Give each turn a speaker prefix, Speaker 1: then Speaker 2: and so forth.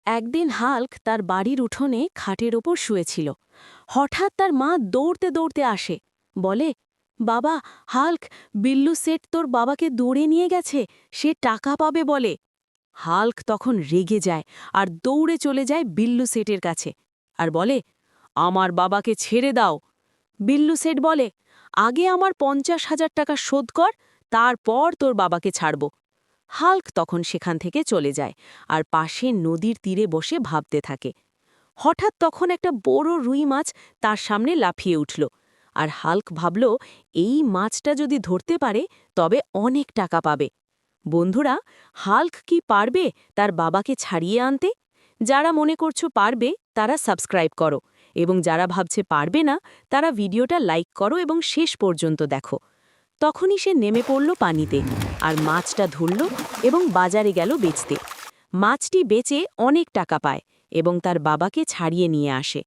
Speaker 1: একদিন হাল্ক তার বাড়ির উঠোনে খাটের ওপর শুয়েছিল। হঠাৎ তার মা দৌড়তে দৌড়তে আসে, বলে, বাবা, হাল্ক, বিল্লু সেট তোর বাবাকে দৌড়ে নিয়ে গেছে, সে টাকা পাবে বলে। হাল্ক তখন রেগে যায় আর দৌড়ে চলে যায় বিল্লু সেটের কাছে আর বলে, আমার বাবাকে ছেড়ে দাও। বিল্লু সেট বলে, আগে আমার 50,000 টাকা শোধ কর, তারপর তোর বাবাকে ছাড়ব। হাল্ক তখন সেখান থেকে চলে যায় আর পাশে নদীর তীরে বসে ভাবতে থাকে। হঠাৎ তখন একটা বড় রুই মাছ তার সামনে লাফিয়ে উঠল, আর হাল্ক ভাবল, এই মাছটা যদি ধরতে পারে তবে অনেক টাকা পাবে। বন্ধুরা, হাল্ক কি পারবে তার বাবাকে ছাড়িয়ে আনতে? যারা মনে করছো পারবে তারা সাবস্ক্রাইব করো, এবং যারা ভাবছে পারবে না তারা ভিডিওটা লাইক করো এবং শেষ পর্যন্ত দেখো। তখনই সে নেমে পড়ল পানিতে আর মাছটা ধরল এবং বাজারে গেল বেচতে। মাছটি বেচে অনেক টাকা পায় এবং তার বাবাকে ছাড়িয়ে নিয়ে আসে।